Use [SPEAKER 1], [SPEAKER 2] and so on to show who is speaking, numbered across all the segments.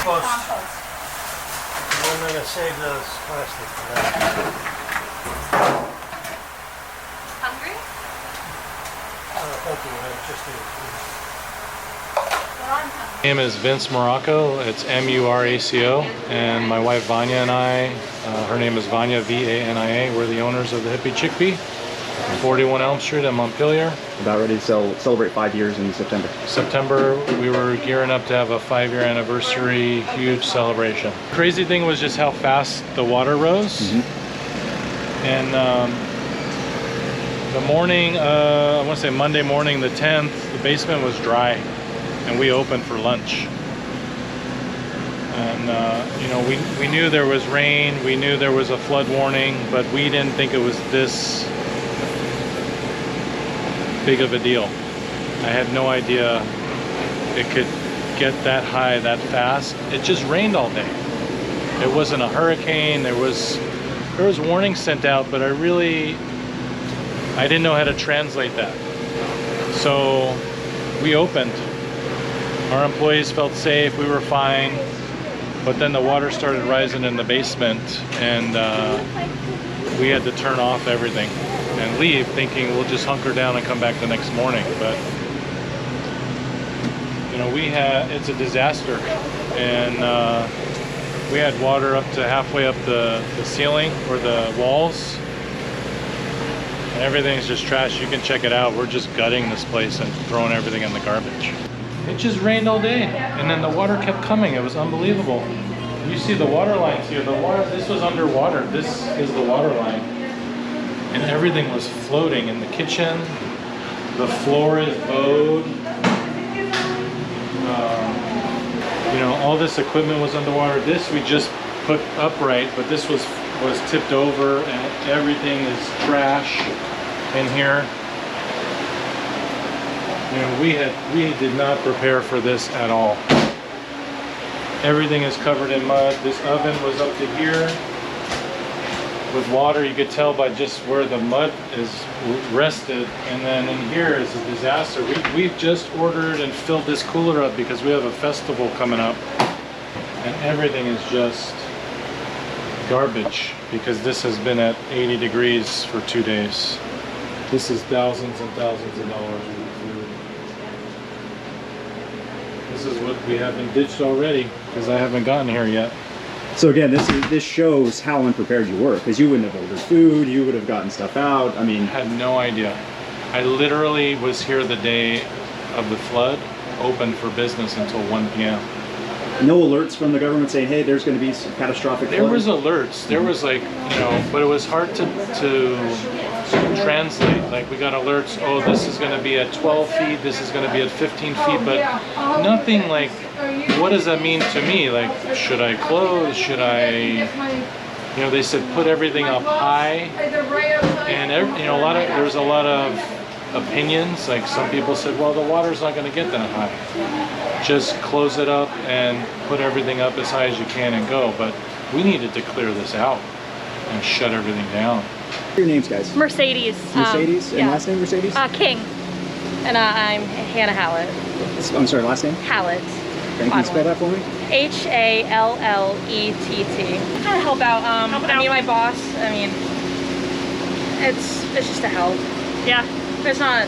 [SPEAKER 1] compost.
[SPEAKER 2] Compost.
[SPEAKER 1] I'm going to save those plastic for that.
[SPEAKER 2] Hungry?
[SPEAKER 1] Thank you. Just
[SPEAKER 2] Well, I'm hungry.
[SPEAKER 3] My name is Vince Morocco. It's M-U-R-A-C-O, and my wife Vanya and I, her name is Vanya, V-A-N-I-A. We're the owners of the Hippie Chickpea, 41 Elm Street in Montpelier.
[SPEAKER 4] About ready to celebrate 5 years in September.
[SPEAKER 3] September, we were gearing up to have a 5-year anniversary, huge celebration. Crazy thing was just how fast the water rose. And the morning, I want to say Monday morning, the 10th, the basement was dry, and we opened for lunch. And you know, we knew there was rain, we knew there was a flood warning, but we didn't think it was this big of a deal. I had no idea it could get that high that fast. It just rained all day. It wasn't a hurricane. There was warnings sent out, but I didn't know how to translate that. So we opened. Our employees felt safe, we were fine, but then the water started rising in the basement, and we had to turn off everything and leave, thinking we'll just hunker down and come back the next morning. But you know, it's a disaster, and we had water up to halfway up the ceiling or the walls, and everything's just trash. You can check it out. We're just gutting this place and throwing everything in the garbage. It just rained all day, and then the water kept coming. It was unbelievable. You see the water lines here. This was underwater. This is the water line. And everything was floating in the kitchen. The floor is bowed. You know, all this equipment was underwater. This we just put upright, but this was tipped over, and everything is trash in here. You know, we did not prepare for this at all. Everything is covered in mud. This oven was up to here with water. You could tell by just where the mud is rested. And then in here is a disaster. We've just ordered and filled this cooler up because we have a festival coming up, and everything is just garbage because this has been at 80 degrees for 2 days. This is thousands and thousands of dollars worth of food. This is what we haven't ditched already because I haven't gotten here yet.
[SPEAKER 4] So again, this shows how unprepared you were, because you wouldn't have ordered food, you would have gotten stuff out. I mean,
[SPEAKER 3] I had no idea. I literally was here the day of the flood, open for business until 1 p.m.
[SPEAKER 4] No alerts from the government saying, hey, there's going to be some catastrophic flooding?
[SPEAKER 3] There was alerts. There was, like, you know, but it was hard to translate. Like, we got alerts, oh, this is going to be at 12 feet, this is going to be at 15 feet, but nothing like, what does that mean to me? Like, should I close? Should I, you know, they said put everything up high, and you know, there was a lot of opinions. Like, some people said, well, the water's not going to get that high, just close it up and put everything up as high as you can and go. But we needed to clear this out and shut everything down.
[SPEAKER 4] What are your names, guys?
[SPEAKER 2] Mercedes.
[SPEAKER 4] Mercedes? And
[SPEAKER 2] yeah.
[SPEAKER 4] last name, Mercedes?
[SPEAKER 2] King. And I'm Hannah Hallett.
[SPEAKER 4] I'm sorry, last name?
[SPEAKER 2] Hallett.
[SPEAKER 4] Can you spell that for me?
[SPEAKER 2] Hallett. I'm trying to help out. I mean, my boss, I mean, it's just a help. Yeah. There's not,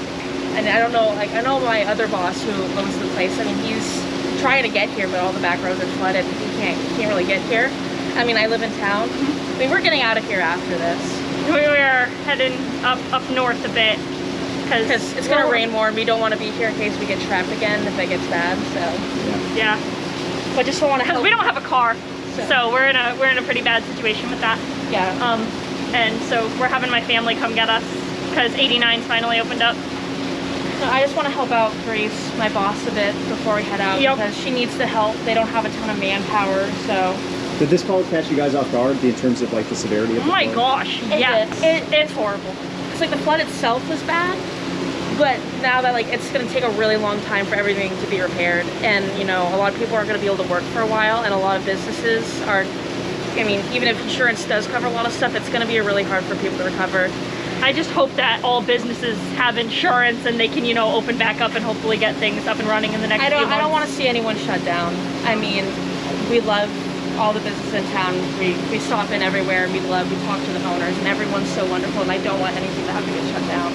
[SPEAKER 2] and I don't know, like, I know my other boss who owns the place, I mean, he's trying to get here, but all the back roads are flooded. He can't really get here. I mean, I live in town. I mean, we're getting out of here after this.
[SPEAKER 5] We are heading up north a bit
[SPEAKER 2] because it's gonna rain more, and we don't want to be here in case we get trapped again if it gets bad. So
[SPEAKER 5] yeah,
[SPEAKER 2] but just don't want to help.
[SPEAKER 5] Because we don't have a car, so we're in a pretty bad situation with that.
[SPEAKER 2] Yeah.
[SPEAKER 5] And so we're having my family come get us because 89's finally opened up.
[SPEAKER 2] So I just want to help out Grace, my boss, a bit before we head out, because she needs the help. They don't have a ton of manpower, so.
[SPEAKER 4] Did this call catch you guys off guard in terms of like the severity of the flood?
[SPEAKER 5] Oh my gosh, yes. It's horrible.
[SPEAKER 2] It's like the flood itself was bad, but now that, like, it's going to take a really long time for everything to be repaired, and, you know, a lot of people aren't going to be able to work for a while, and a lot of businesses are, I mean, even if insurance does cover a lot of stuff, it's going to be really hard for people to recover.
[SPEAKER 5] I just hope that all businesses have insurance and they can, you know, open back up and hopefully get things up and running in the next few months.
[SPEAKER 2] I don't want to see anyone shut down. I mean, we love all the business in town. We stop in everywhere. We talk to the owners, and everyone's so wonderful, and I don't want anything to have to get shut down.